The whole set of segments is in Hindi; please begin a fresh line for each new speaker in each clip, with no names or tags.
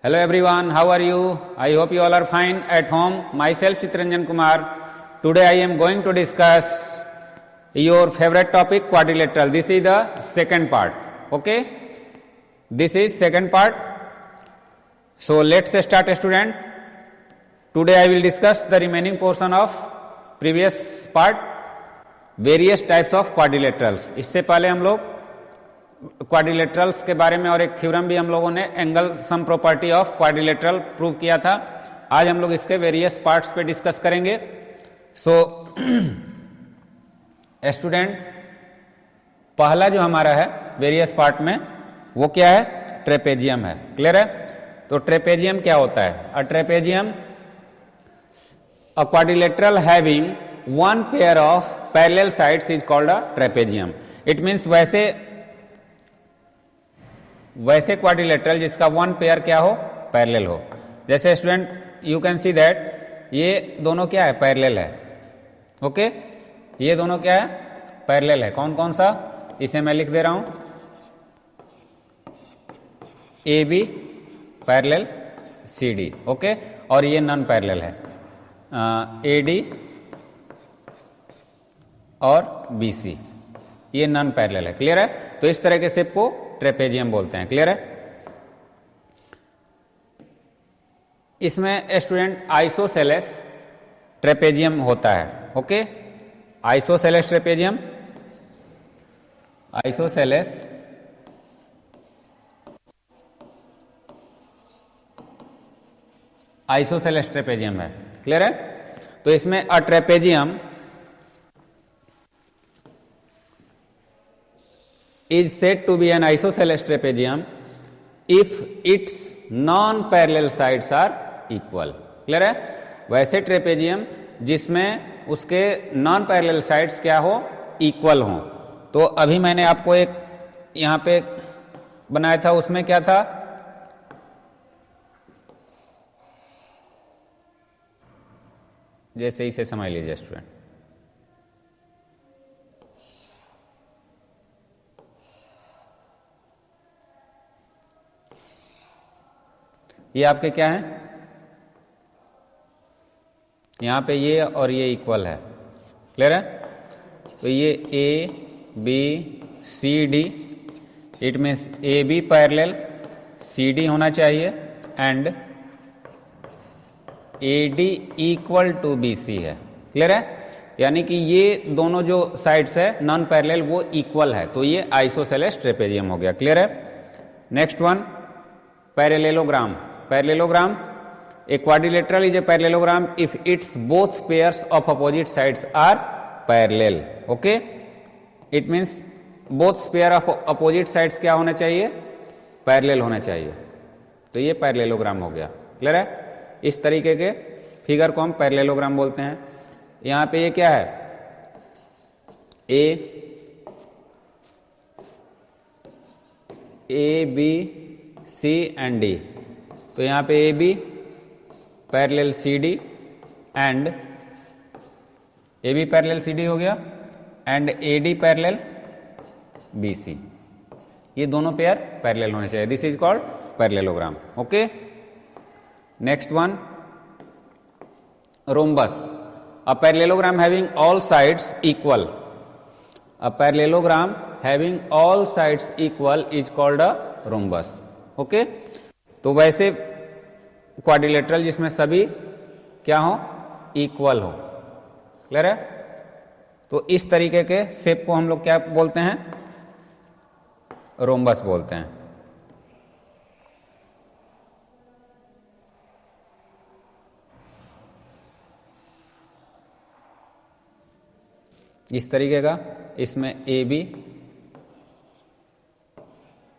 Hello everyone, how are you? I hope you all are fine at home. Myself Chitranjan Kumar. Today I am going to discuss your favorite topic, quadrilateral. This is the second part. Okay? This is second part. So let's start, student. Today I will discuss the remaining portion of previous part, various types of quadrilaterals. इससे पहले हम लोग क्वाड्रिलेटरल्स के बारे में और एक थ्योरम भी हम लोगों ने angle sum property of quadrilateral prove किया था. आज हम लोग इसके वेरियस पार्ट्स पे डिस्कस करेंगे. सो स्टूडेंट, पहला जो हमारा है वेरियस पार्ट में वो क्या है? ट्रेपेजियम है. क्लियर है? तो ट्रेपेजियम क्या होता है? A trapezium, a quadrilateral having one pair of parallel sides is called a trapezium. It means वैसे क्वाड्रिलेटरल जिसका वन पेयर क्या हो? पैरेलल हो. जैसे student you can see that ये दोनों क्या है? पैरेलल है. ओके, ये दोनों क्या है? पैरेलल है. कौन कौन सा? इसे मैं लिख दे रहा हूं, A B parallel C D. Okay, और ये नॉन पैरेलल है, ए डी और बी सी. ये नॉन पैरेलल है. क्लियर है? तो इस तरह के शेप को ट्रेपेजियम बोलते हैं. क्लियर है? इसमें स्टूडेंट आइसोसेलेस ट्रेपेजियम होता है. Okay, isosceles trapezium, isosceles trapezium है. क्लियर है? तो इसमें अ trapezium is said to be an isosceles trapezium if its non-parallel sides are equal. Clear है? वैसे ट्रेपेजियम जिसमें उसके नॉन पैरेलल साइड्स क्या हो? इक्वल हो. तो अभी मैंने आपको एक यहां पे बनाया था, उसमें क्या था? जैसे इसे समझ लीजिए स्टूडेंट, ये आपके क्या है? यहां पे ये और ये इक्वल है. क्लियर है? तो ये A B C D, it means A B parallel C D होना चाहिए and A D equal to B C है. क्लियर है? यानी कि ये दोनों जो साइड्स है नॉन पैरेलल वो इक्वल है. तो ये आइसोसेलेस ट्रेपेजियम हो गया. क्लियर है? Next one, parallelogram. Parallelogram, a quadrilateral is a parallelogram if its both pairs of opposite sides are parallel. Okay, it means both pair of opposite sides क्या होना चाहिए? पैरेलल होना चाहिए. तो ये पैरेललोग्राम हो गया. क्लियर है? इस तरीके के फिगर को हम पैरेललोग्राम बोलते हैं. यहां पे ये क्या है? A B C and D. तो यहां पे A B parallel C D and A B parallel C D हो गया and A D parallel B C. ये दोनों पेयर पैरेलल होने चाहिए. This is called parallelogram. Okay, next one, rhombus. A parallelogram having all sides equal. A parallelogram having all sides equal is called a rhombus. Okay, तो वैसे क्वाड्रिलेटरल जिसमें सभी क्या हो? इक्वल हो. क्लियर है? तो इस तरीके के शेप को हम लोग क्या बोलते हैं? रोम्बस बोलते हैं. इस तरीके का, इसमें A B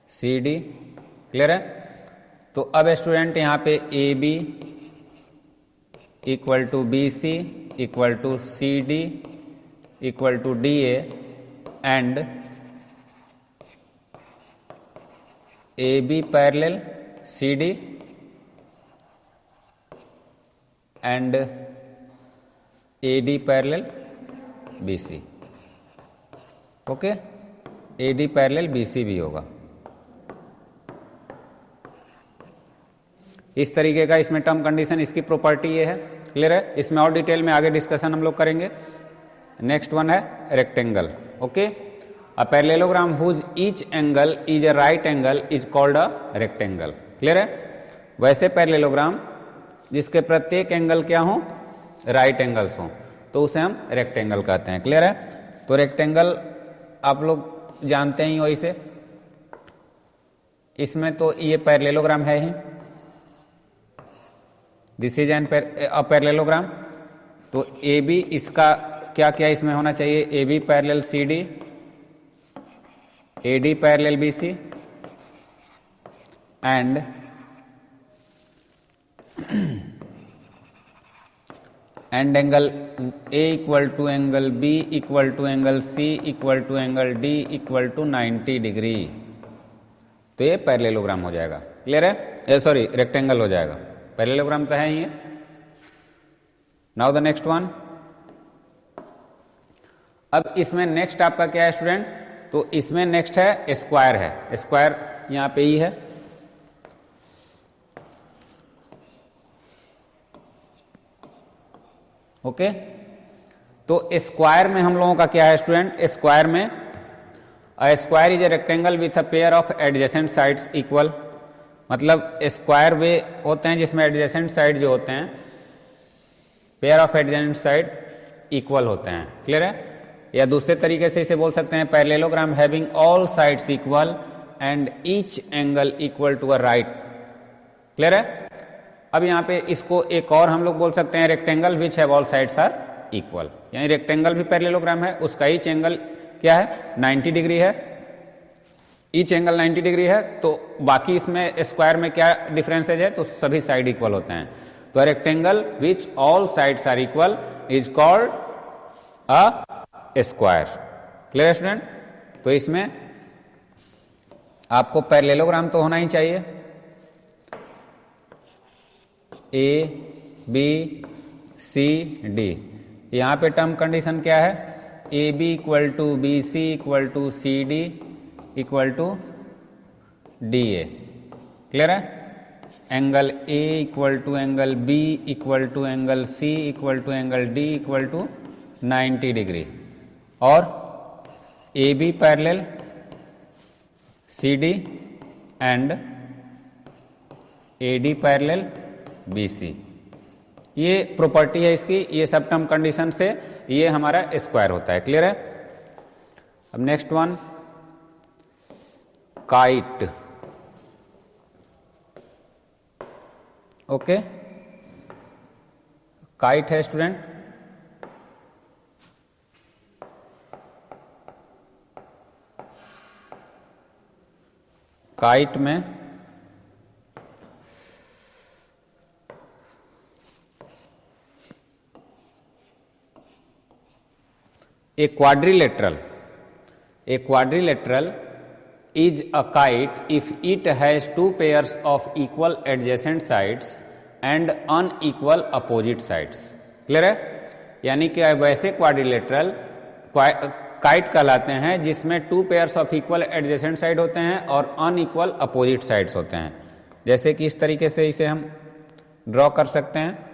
C D. Clear है? तो अब स्टूडेंट यहां पे A B equal to B C equal to C D equal to D A and A B parallel C D and A D parallel B C. Okay, A D parallel B C भी होगा. इस तरीके का इसमें टर्म कंडीशन, इसकी प्रॉपर्टी ये है। क्लियर है? इसमें और डिटेल में आगे डिस्कशन हम लोग करेंगे। नेक्स्ट वन है rectangle. Okay, a parallelogram whose each angle is a right angle is called a rectangle. Clear है? वैसे पैरेललोग्राम जिसके प्रत्येक एंगल क्या हो, राइट एंगल्स हो, तो उसे हम रेक्टेंगल कहते हैं। क्लियर है? तो रेक्टेंगल आप लोग जानते ही हो इसे। इसमें तो ये पैरेललोग्राम है ही, दिस इज एन पैरेललोग्राम। तो ए बी, इसका क्या क्या इसमें होना चाहिए, A B parallel C D, A D parallel B C, and angle A equal to angle B equal to angle C equal to angle D equal to 90 degree. तो ये पैरेललोग्राम हो जाएगा। क्लियर है? सॉरी, रेक्टेंगल हो जाएगा। पैरेललोग्राम तो है ही है। Now the next one. अब इसमें नेक्स्ट आपका क्या है स्टूडेंट, तो इसमें नेक्स्ट है स्क्वायर है। स्क्वायर यहां पे ही है। ओके, तो स्क्वायर में हम लोगों का क्या है स्टूडेंट, स्क्वायर में square is a rectangle with a pair of adjacent sides equal. मतलब स्क्वायर वे होते हैं जिसमें एडजेसेंट साइड जो होते हैं, pair of adjacent side equal होते हैं। क्लियर है? या दूसरे तरीके से इसे बोल सकते हैं parallelogram having all sides equal and each angle equal to a right. Clear है? अब यहां पे इसको एक और हम लोग बोल सकते हैं rectangle which have all sides are equal. यानी रेक्टेंगल भी पैरेललोग्राम है, उसका ईच एंगल क्या है, 90 डिग्री है। ईच एंगल 90 डिग्री है, तो बाकी इसमें स्क्वायर में क्या डिफरेंसेज है, तो सभी साइड इक्वल होते हैं। तो rectangle which all sides are equal is called a square. Clear student? तो इसमें आपको पैरेललोग्राम तो होना ही चाहिए। ए बी सी डी, यहां पे टर्म कंडीशन क्या है, A B equal to B C equal to C D equal to D A. Clear है? Angle A equal to angle B equal to angle C equal to angle D equal to 90 degree, और A B parallel C D and A D parallel B C. ये प्रॉपर्टी है इसकी, ये सब टर्म कंडीशन से ये हमारा स्क्वायर होता है। क्लियर है? अब next one, kite. Okay, kite है स्टूडेंट। काइट में a quadrilateral is a kite if it has two pairs of equal adjacent sides and unequal opposite sides. Clear है? यानी कि वैसे क्वाड्रिलेटरल काइट कहलाते हैं जिसमें to pairs of equal adjacent side होते हैं और अनइक्वल अपोजिट साइड्स होते हैं। जैसे कि इस तरीके से इसे हम ड्रॉ कर सकते हैं।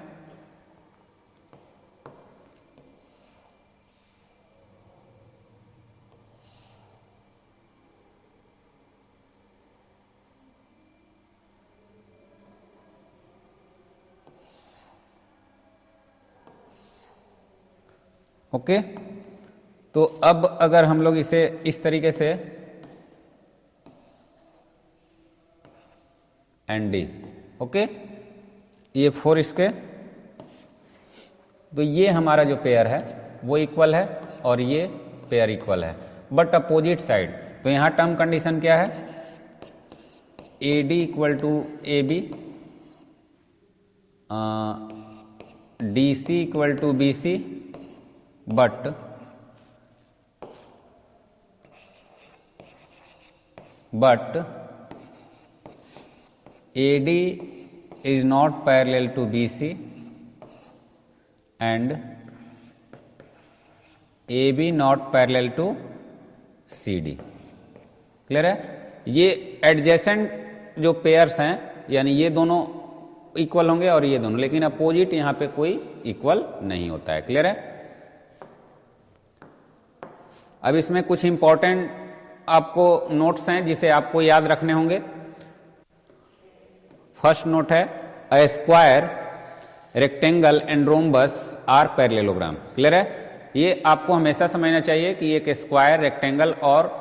ओके, तो अब अगर हम लोग इसे इस तरीके से एन डी, ओके, ये 4 इसके, तो ये हमारा जो पेयर है वो इक्वल है और ये पेयर इक्वल है, बट अपोजिट साइड। तो यहां टर्म कंडीशन क्या है, A D equal to A B, D C equal to B C, but AD is not parallel to BC and AB not parallel to CD। Clear है? ये एडजेसेंट जो पेयर्स हैं, यानी ये दोनों इक्वल होंगे और ये दोनों, लेकिन अपोजिट यहां पे कोई इक्वल नहीं होता है। क्लियर है? अब इसमें कुछ इंपॉर्टेंट आपको नोट्स हैं जिसे आपको याद रखने होंगे। फर्स्ट नोट है a square, rectangle and rhombus are parallelogram. Clear है? ये आपको हमेशा समझना चाहिए कि एक स्क्वायर, रेक्टेंगल और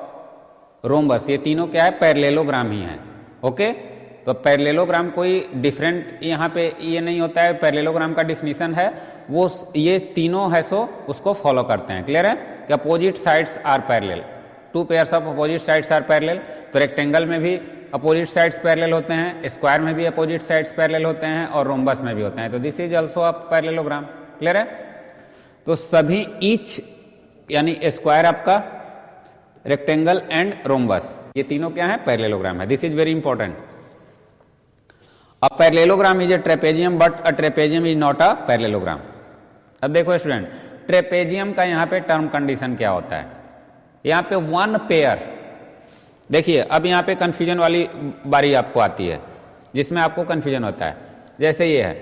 रोम्बस ये तीनों क्या है? पैरेललोग्राम ही है। ओके, तो पैरेललोग्राम कोई डिफरेंट यहाँ पे ये नहीं होता है। पैरेललोग्राम का डिफिनीशन है वो ये तीनों है सो उसको फॉलो करते हैं। क्लियर है? कि opposite sides are parallel, two pairs of opposite sides are parallel. तो रेक्टेंगल में भी अपोजिट साइड्स पैरेलल होते हैं, स्क्वायर में भी अपोजिट साइड्स पैरेलल होते हैं और रोम्बस में भी होते हैं। तो this is also a parallelogram. Clear है? तो सभी ईच यानी स्क्वायर आपका, रेक्टेंगल एंड रोम्बस ये तीनों क्या है? पैरेललोग्राम है। This is very important. A parallelogram is a trapezium but a trapezium is not a parallelogram. अब देखो स्टूडेंट, ट्रेपेजियम का यहाँ पे टर्म कंडीशन क्या होता है? यहाँ पे वन पेयर, देखिए अब यहाँ पे कंफ्यूजन वाली बारी आपको आती है जिसमें आपको कंफ्यूजन होता है। जैसे ये है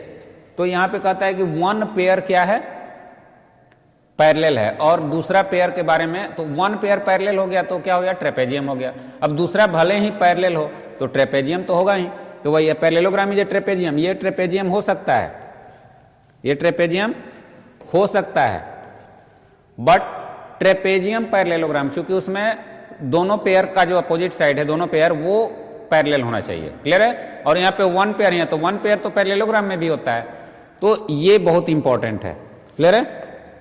तो यहाँ पे कहता है कि वन पेयर क्या है? पैरेलल है। और दूसरा पेयर के बारे में, तो वन पेयर पैरेलल हो गया तो क्या हो गया? ट्रेपेजियम हो गया। अब दूसरा भले ही पैरेलल हो तो ट्रेपेजियम तो होगा ही। तो वही पैरेललोग्राम इज ए ट्रेपेजियम। ये ट्रेपेजियम हो सकता है, ये ट्रेपेजियम हो सकता है, बट ट्रेपेजियम पैरेललोग्राम चूंकि उसमें दोनों पेयर का जो अपोजिट साइड है, दोनों पेयर वो पैरेलल होना चाहिए। क्लियर है? और यहाँ पे वन पेयर है, तो वन पेयर तो पैरेललोग्राम में भी होता है। तो ये बहुत इंपॉर्टेंट है। क्लियर है?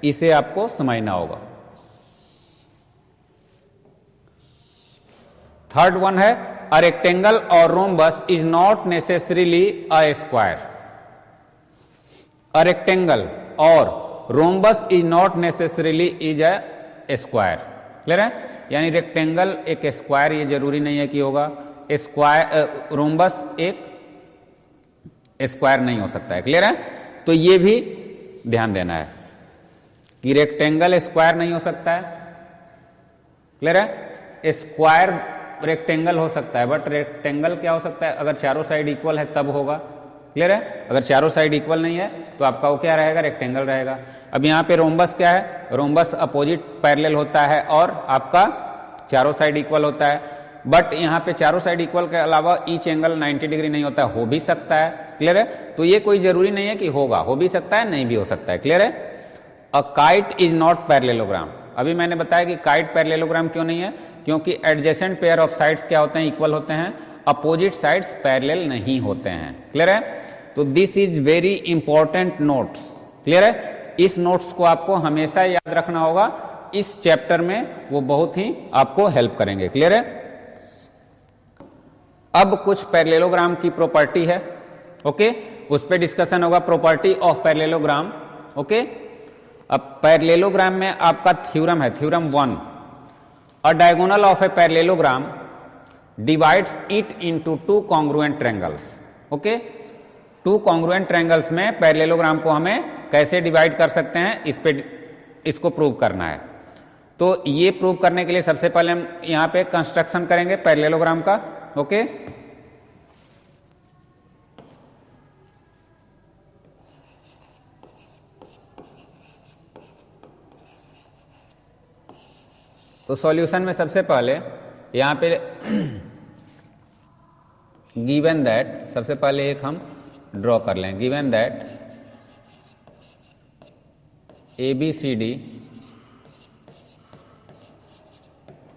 इसे आपको समझना होगा। थर्ड वन है अ रेक्टेंगल और rhombus is not necessarily a square. A rectangle और rhombus is not necessarily is a square. Clear है? यानी रेक्टेंगल एक स्क्वायर ये जरूरी नहीं है कि होगा, स्क्वायर रोम्बस एक स्क्वायर नहीं हो सकता है। क्लियर है? तो ये भी ध्यान देना है कि रेक्टेंगल स्क्वायर नहीं हो सकता है। क्लियर है? स्क्वायर रेक्टेंगल हो सकता है, बट रेक्टेंगल क्या हो सकता है? अगर चारों साइड इक्वल है तब होगा। क्लियर है? अगर चारों साइड इक्वल नहीं है तो आपका वो क्या रहेगा? रेक्टेंगल रहेगा। अब यहाँ पे रोम्बस क्या है? रोम्बस अपोजिट पैरेलल होता है और आपका चारों साइड इक्वल होता है। बट यहाँ पे चारों साइड इक्वल के अलावा ईच एंगल 90 डिग्री नहीं होता है, हो भी सकता है। क्लियर है? तो ये कोई जरूरी नहीं है कि होगा, हो भी सकता है, नहीं भी हो सकता है। क्लियर है? A kite is not parallelogram. अभी मैंने बताया कि काइट पैरेललोग्राम क्यों नहीं है? क्योंकि एडजेसेंट पेयर ऑफ साइड्स क्या होते हैं? इक्वल होते हैं, अपोजिट साइड्स पैरेलल नहीं होते हैं। क्लियर है? तो this is very important notes. Clear है? इस नोट्स को आपको हमेशा याद रखना होगा। इस चैप्टर में वो बहुत ही आपको हेल्प करेंगे। क्लियर है? अब कुछ पैरेललोग्राम की प्रॉपर्टी है। ओके, उस पर डिस्कशन होगा, प्रॉपर्टी ऑफ पैरेललोग्राम। ओके, अब पैरेललोग्राम में आपका थ्योरम है, theorem 1। A diagonal of a parallelogram divides it into two congruent triangles. Okay, two congruent triangles में पैरेललोग्राम को हमें कैसे डिवाइड कर सकते हैं, इस पे इसको प्रूव करना है। तो ये प्रूव करने के लिए सबसे पहले हम यहां पे कंस्ट्रक्शन करेंगे पैरेललोग्राम का। ओके, तो सॉल्यूशन में सबसे पहले यहां पे गिवन दैट, सबसे पहले एक हम ड्रॉ कर लें। Given that ABCD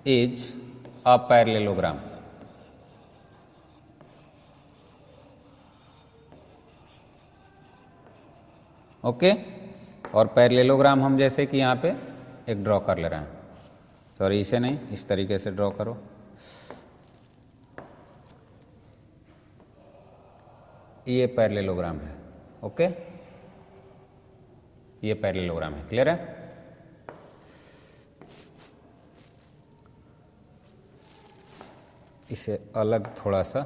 is a parallelogram. Okay, और पैरेललोग्राम हम जैसे कि यहाँ पे एक ड्रॉ कर ले रहे हैं। सॉरी, इसे नहीं, इस तरीके से ड्रॉ करो। ये पैरेललोग्राम है। ओके, ये पैरेललोग्राम है। क्लियर है? इसे अलग थोड़ा सा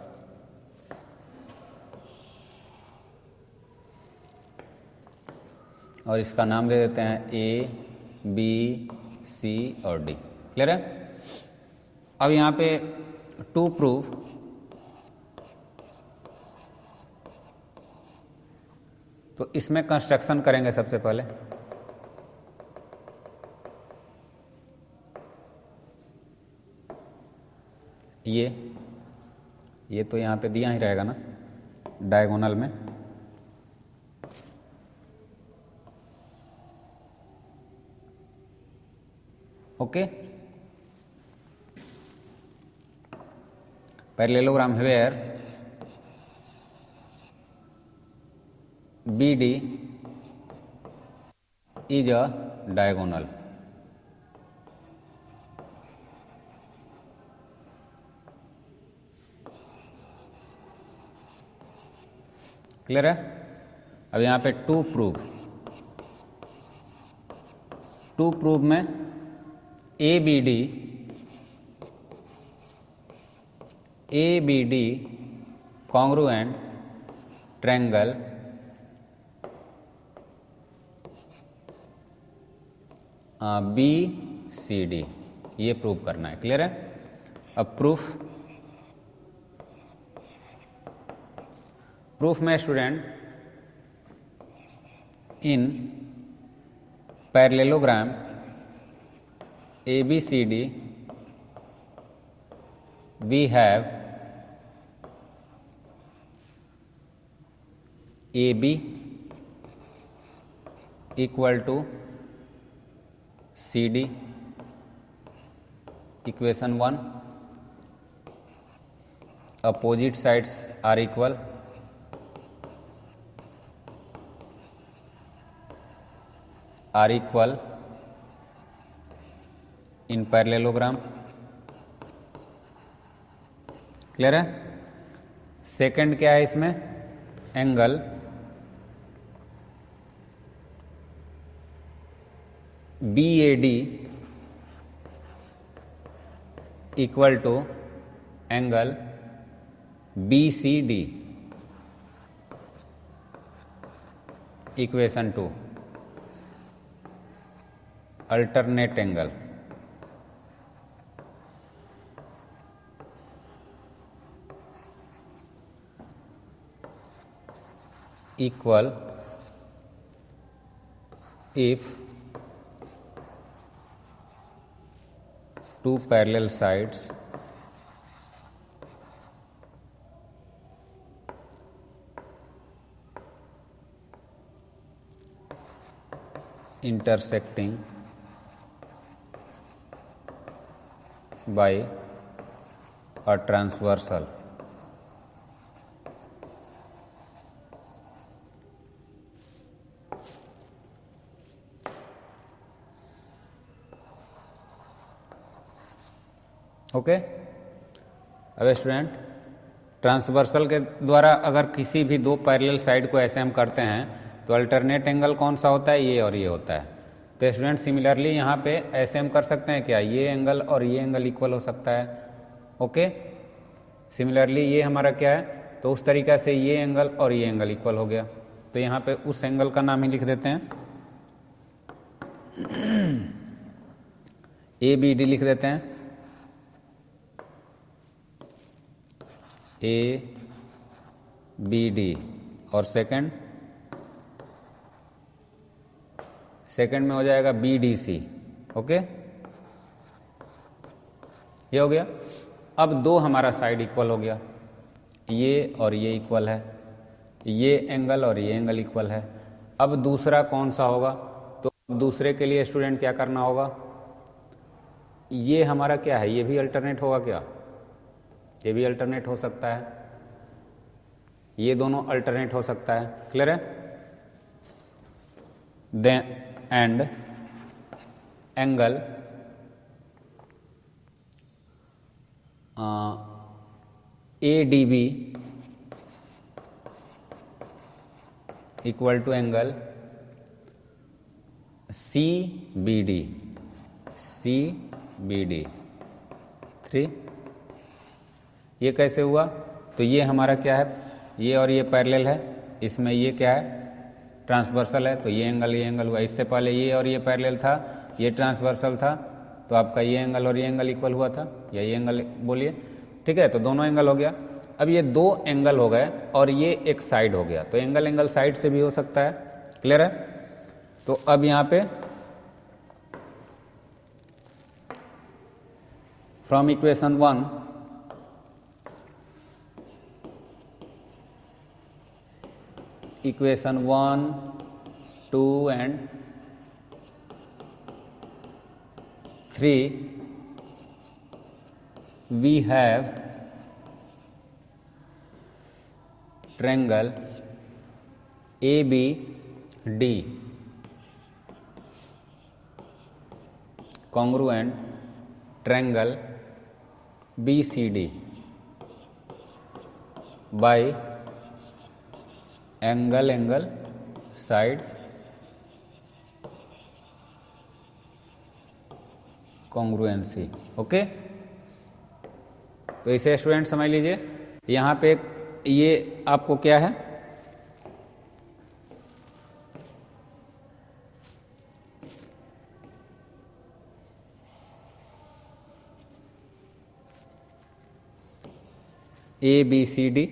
और इसका नाम दे देते हैं A, B, C और D। क्लियर है? अब यहाँ पे टू प्रूव तो इसमें कंस्ट्रक्शन करेंगे सबसे पहले। ये तो यहाँ पे दिया ही रहेगा ना डायगोनल में। Okay, parallelogram where BD is a diagonal. Clear है? अब यहाँ पे टू प्रूव में ABD कॉन्ग्रुएंट ट्रायंगल BCD, ये प्रूव करना है। क्लियर है? अब प्रूफ में student in parallelogram ABCD we have AB equal to CD, equation 1, opposite sides are equal, in parallelogram। Clear है? सेकंड क्या है इसमें? Angle BAD equal to angle BCD, equation 2, alternate angle. equal if two parallel sides intersecting by a transversal। Okay, अब स्टूडेंट ट्रांसवर्सल के द्वारा अगर किसी भी दो पैरेलल साइड को ऐसे हम करते हैं तो अल्टरनेट एंगल कौन सा होता है? ये और ये होता है। तो स्टूडेंट सिमिलरली यहाँ पे ऐसे हम कर सकते हैं क्या? ये एंगल और ये एंगल इक्वल हो सकता है। ओके, सिमिलरली ये हमारा क्या है? तो उस तरीक़ा से ये एंगल और ये एंगल इक्वल हो गया। तो यहाँ पे उस एंगल का नाम ही लिख देते हैं, ABD लिख देते हैं। ABD और सेकंड में हो जाएगा BDC। ओके, ये हो गया। अब दो हमारा साइड इक्वल हो गया, ये और ये इक्वल है, ये एंगल और ये एंगल इक्वल है। अब दूसरा कौन सा होगा? तो दूसरे के लिए स्टूडेंट क्या करना होगा? ये हमारा क्या है? ये भी अल्टरनेट होगा क्या? ये भी अल्टरनेट हो सकता है, ये दोनों अल्टरनेट हो सकता है। क्लियर है? Then and angle ADB equal to angle CBD 3। ये कैसे हुआ? तो ये हमारा क्या है? ये और ये पैरेलल है, इसमें ये क्या है? ट्रांसवर्सल है। तो ये एंगल हुआ। इससे पहले ये और ये पैरेलल था, ये ट्रांसवर्सल था, तो आपका ये एंगल और ये एंगल इक्वल हुआ था, या ये एंगल बोलिए। ठीक है, तो दोनों एंगल हो गया। अब ये दो एंगल हो गए और ये एक साइड हो गया, तो एंगल एंगल साइड से भी हो सकता है। क्लियर है? तो अब यहां पे from equation 1 equation 1, 2 and 3 we have triangle ABD congruent triangle BCD by angle angle side congruency. Okay, तो इसे स्टूडेंट समझ लीजिए। यहां पे ये आपको क्या है, ABCD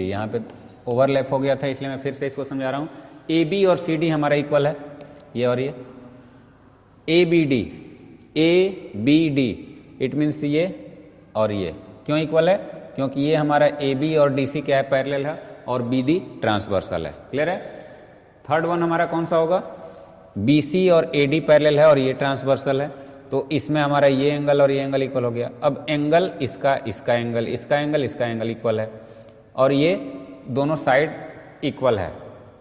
यहाँ पे ओवरलैप हो गया था, इसलिए मैं फिर से इसको समझा रहा हूं। AB और CD हमारा इक्वल है, ये और ये। ABD इट मीन्स ये और ये क्यों इक्वल है? क्योंकि ये हमारा AB और DC क्या है, पैरेलल है, और BD ट्रांसवर्सल है। क्लियर है? थर्ड वन हमारा कौन सा होगा? BC और AD पैरेलल है और ये ट्रांसवर्सल है, तो इसमें हमारा ये एंगल और ये एंगल इक्वल हो गया। अब एंगल इसका एंगल इसका एंगल इक्वल है और ये दोनों साइड इक्वल है,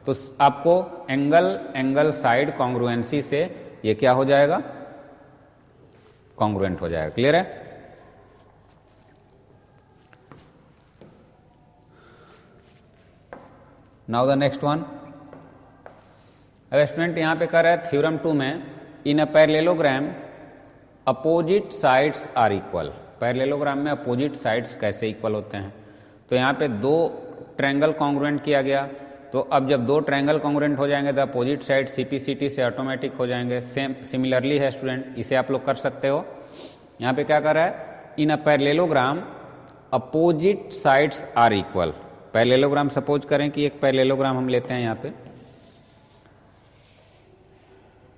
तो आपको एंगल साइड कॉन्ग्रुएंसी से ये क्या हो जाएगा, कॉन्ग्रुएंट हो जाएगा। क्लियर है? Now the next one. अब स्टूडेंट यहां पे कर रहा है थ्योरम 2 में in a parallelogram opposite sides are equal. Parallelogram में अपोजिट साइड्स कैसे इक्वल होते हैं? तो यहाँ पे दो ट्रायंगल कॉन्ग्रुएंट किया गया, तो अब जब दो ट्रायंगल कॉन्ग्रुएंट हो जाएंगे तो अपोजिट साइड CPCT से ऑटोमेटिक हो जाएंगे। सेम सिमिलरली है स्टूडेंट, इसे आप लोग कर सकते हो। यहाँ पे क्या कर रहा है, in a parallelogram opposite sides are equal. Parallelogram suppose करें कि एक पैरेललोग्राम हम लेते हैं, यहाँ पे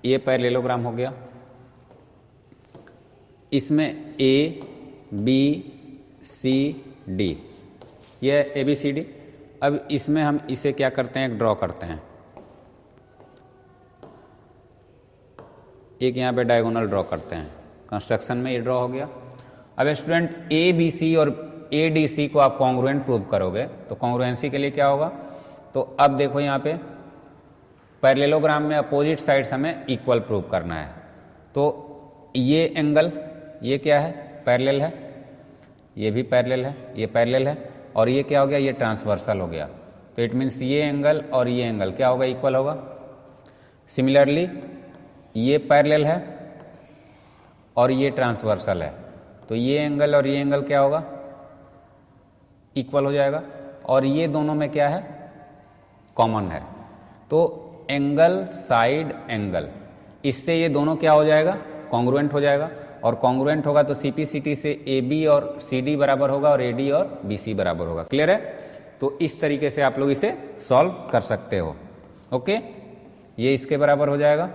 ये पैरेललोग्राम हो गया, इसमें ABCD ये ABCD। अब इसमें हम इसे क्या करते हैं, एक ड्रॉ करते हैं, एक यहाँ पे डायगोनल ड्रॉ करते हैं। कंस्ट्रक्शन में ये ड्रॉ हो गया। अब स्टूडेंट ABC और ADC को आप कॉन्ग्रुएंट प्रूव करोगे, तो कॉन्ग्रुएंसी के लिए क्या होगा, तो अब देखो यहाँ पे पैरेललोग्राम में अपोजिट साइड्स हमें इक्वल प्रूव करना है। तो ये एंगल ये क्या है, पैरेलल है, ये भी पैरेलल है, ये पैरेलल है, और ये क्या हो गया, ये ट्रांसवर्सल हो गया। तो इट मीन्स ये एंगल और ये एंगल क्या होगा, इक्वल होगा। सिमिलरली ये पैरेलल है और ये ट्रांसवर्सल है, तो ये एंगल और ये एंगल क्या होगा, इक्वल हो जाएगा। और ये दोनों में क्या है, कॉमन है, तो एंगल साइड एंगल, इससे ये दोनों क्या हो जाएगा, कॉन्ग्रुएंट हो जाएगा। और कॉन्ग्रुएंट होगा तो CPCT से AB और CD बराबर होगा और AD और BC बराबर होगा। क्लियर है? तो इस तरीके से आप लोग इसे सॉल्व कर सकते हो। ओके, ये इसके बराबर हो जाएगा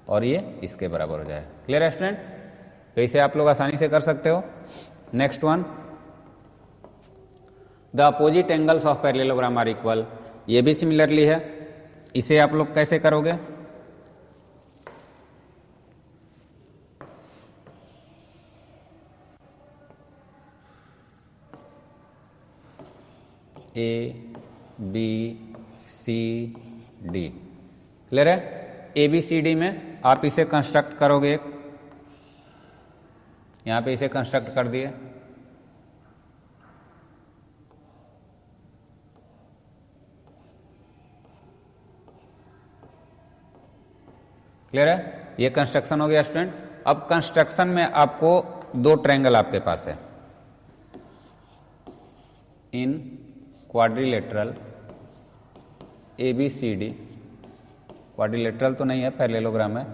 और ये इसके बराबर हो जाएगा। क्लियर है स्टूडेंट? तो इसे आप लोग आसानी से कर सकते हो। Next one, the opposite angles of parallelogram are equal. ये भी सिमिलरली है, इसे आप लोग कैसे करोगे, ABCD। क्लियर है? ABCD में आप इसे कंस्ट्रक्ट करोगे, यहां पे इसे कंस्ट्रक्ट कर दिए। क्लियर है? ये कंस्ट्रक्शन हो गया स्टूडेंट। अब कंस्ट्रक्शन में आपको दो ट्रायंगल आपके पास है, इन क्वाड्रिलेटरल ABCD, क्वाड्रिलेटरल तो नहीं है, पैरेललोग्राम है,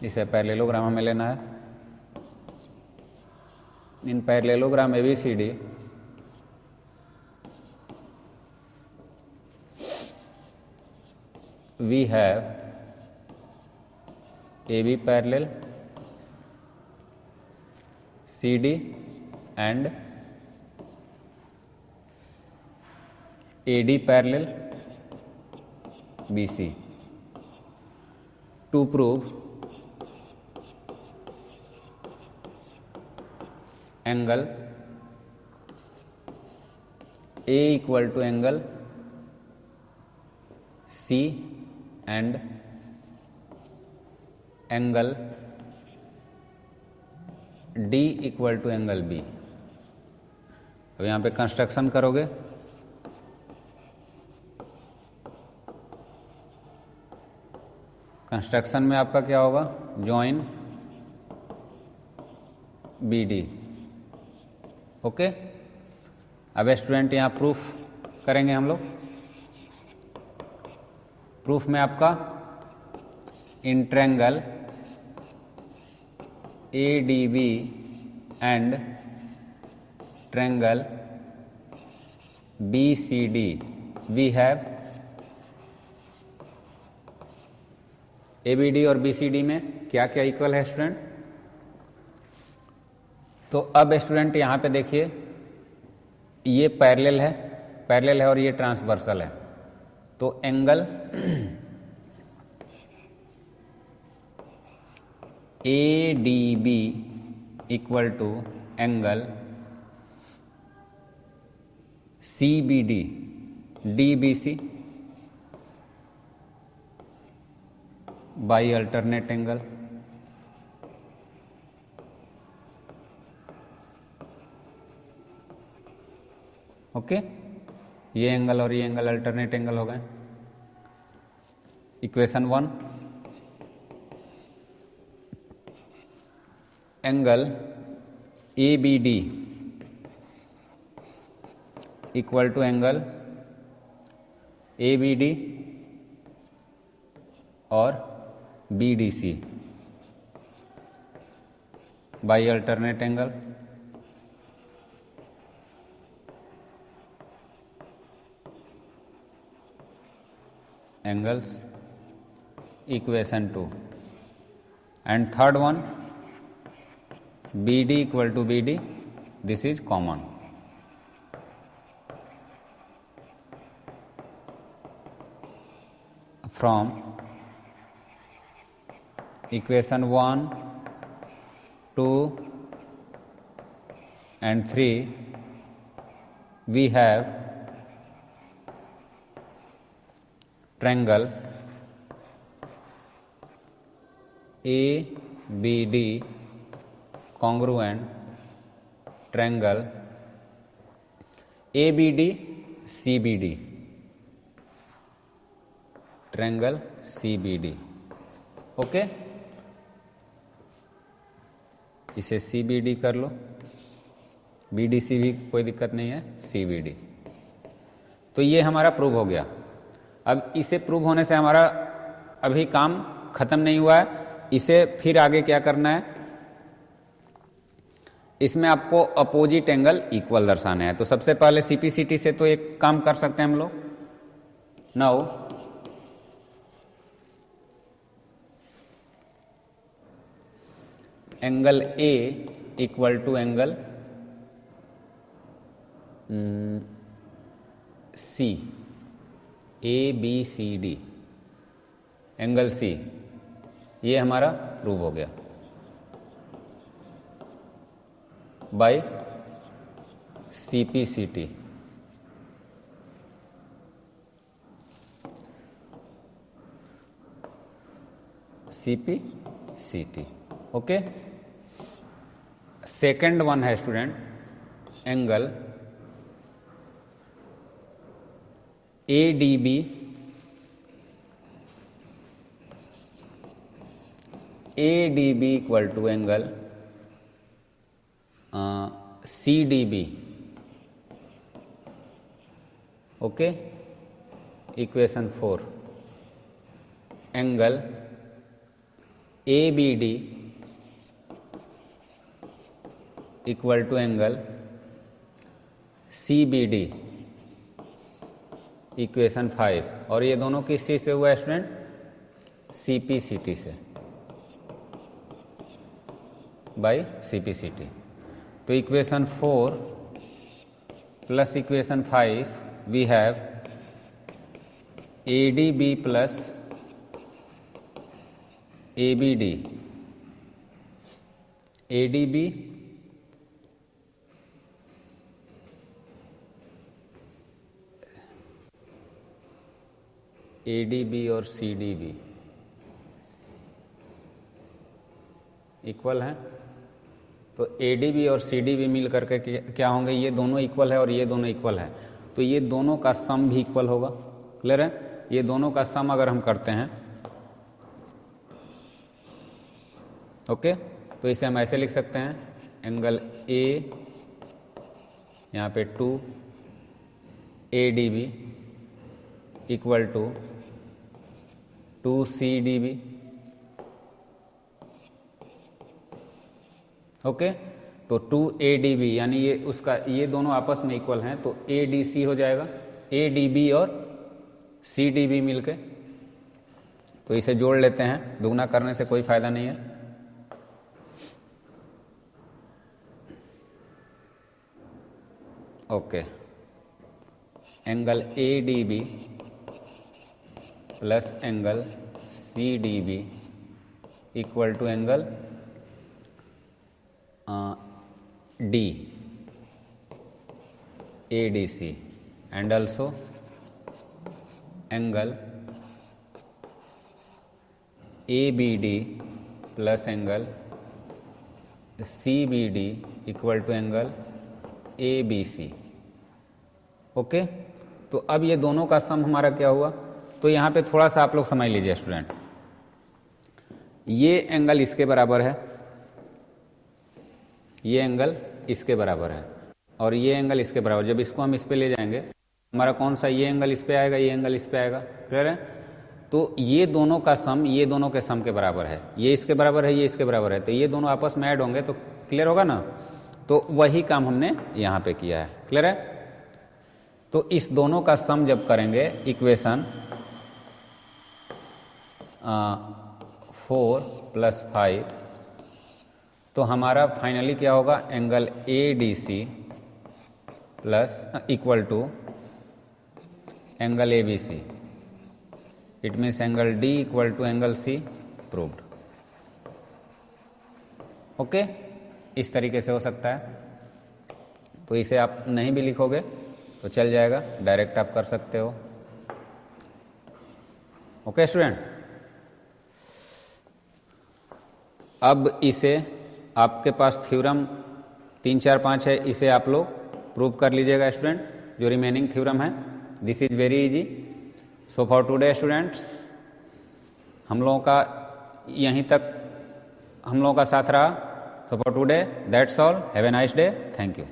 इसे पैरेललोग्राम हमें लेना है। in parallelogram ABCD, we have AB parallel, CD and AD parallel BC. To prove angle A equal to angle C and angle D equal to angle B. अब यहाँ पे कंस्ट्रक्शन करोगे, कंस्ट्रक्शन में आपका क्या होगा, जॉइन बी डी। ओके, अब स्टूडेंट यहाँ प्रूफ करेंगे हम लोग। प्रूफ में आपका in triangle ADB and triangle BCD we have ABD और BCD में क्या क्या इक्वल है स्टूडेंट। तो अब स्टूडेंट यहाँ पे देखिए, ये पैरेलल है और ये ट्रांसवर्सल है। तो angle ADB equal to angle CBD DBC by alternate angle. Okay, ये एंगल और ये एंगल अल्टरनेट एंगल हो गए। Equation 1, angle ABD equal to angle ABD और BDC by alternate angle. Angles equation 2 and third one BD equal to BD, this is common. From equation 1, 2 and 3 we have triangle ABD congruent triangle ABD CBD, triangle CBD। Okay, इसे CBD कर लो, BDC भी कोई दिक्कत नहीं है, CBD। तो ये हमारा प्रूव हो गया। अब इसे प्रूव होने से हमारा अभी काम खत्म नहीं हुआ है, इसे फिर आगे क्या करना है, इसमें आपको अपोजिट एंगल इक्वल दर्शाने हैं। तो सबसे पहले CPCT से तो एक काम कर सकते हैं हम लोग। Now angle A equal to angle C, ABCD, angle C, ये हमारा प्रूव हो गया by CPCT। CPCT। Okay, second one है student angle ADB equal to angle CDB। Okay, equation 4 angle ABD equal to angle CBD, equation 5, और ये दोनों किस चीज से हुआ है स्टूडेंट? CPCT से, बाय CPCT। तो equation 4 plus equation 5 we have ADB plus ABD, ADB ADB और CDB इक्वल हैं, तो ADB और CDB मिल करके क्या होंगे? ये दोनों इक्वल है और ये दोनों इक्वल है, तो ये दोनों का सम भी इक्वल होगा। क्लियर है? ये दोनों का सम अगर हम करते हैं, ओके, तो इसे हम ऐसे लिख सकते हैं, एंगल A यहाँ पे 2 ADB equal to 2 CDB। Okay, तो 2 ADB यानी ये उसका, ये दोनों आपस में इक्वल हैं, तो ADC हो जाएगा, ADB और CDB मिलके। तो इसे जोड़ लेते हैं, दुगना करने से कोई फायदा नहीं है। Okay, angle ADB plus angle CDB equal to angle D ADC and also angle ABD plus angle CBD equal to angle ABC। Okay, तो अब ये दोनों का सम हमारा क्या हुआ? तो यहाँ पे थोड़ा सा आप लोग समझ लीजिए स्टूडेंट, ये एंगल इसके बराबर है, ये एंगल इसके बराबर है, और ये एंगल इसके बराबर। जब इसको हम इस पे ले जाएंगे, हमारा कौन सा, ये एंगल इस पे आएगा, ये एंगल इस पे आएगा। क्लियर है? तो ये दोनों का सम ये दोनों के सम के बराबर है, ये इसके बराबर है, ये इसके बराबर है, तो ये दोनों आपस में ऐड होंगे तो क्लियर होगा ना। तो वही काम हमने यहाँ पे किया है। क्लियर है? तो इस दोनों का सम जब करेंगे इक्वेशन 4 + 5, तो हमारा फाइनली क्या होगा? Angle ADC plus equal to angle ABC। It means angle D equal to angle C proved. Okay, इस तरीके से हो सकता है। तो इसे आप नहीं भी लिखोगे तो चल जाएगा, डायरेक्ट आप कर सकते हो। ओके स्टूडेंट, अब इसे आपके पास थ्योरम 3, 4, 5 है, इसे आप लोग प्रूव कर लीजिएगा स्टूडेंट, जो रिमेनिंग थ्योरम है। This is very easy. So for today students, हम लोगों का यहीं तक हम लोगों का साथ रहा। So for today that's all. Have a nice day. Thank you.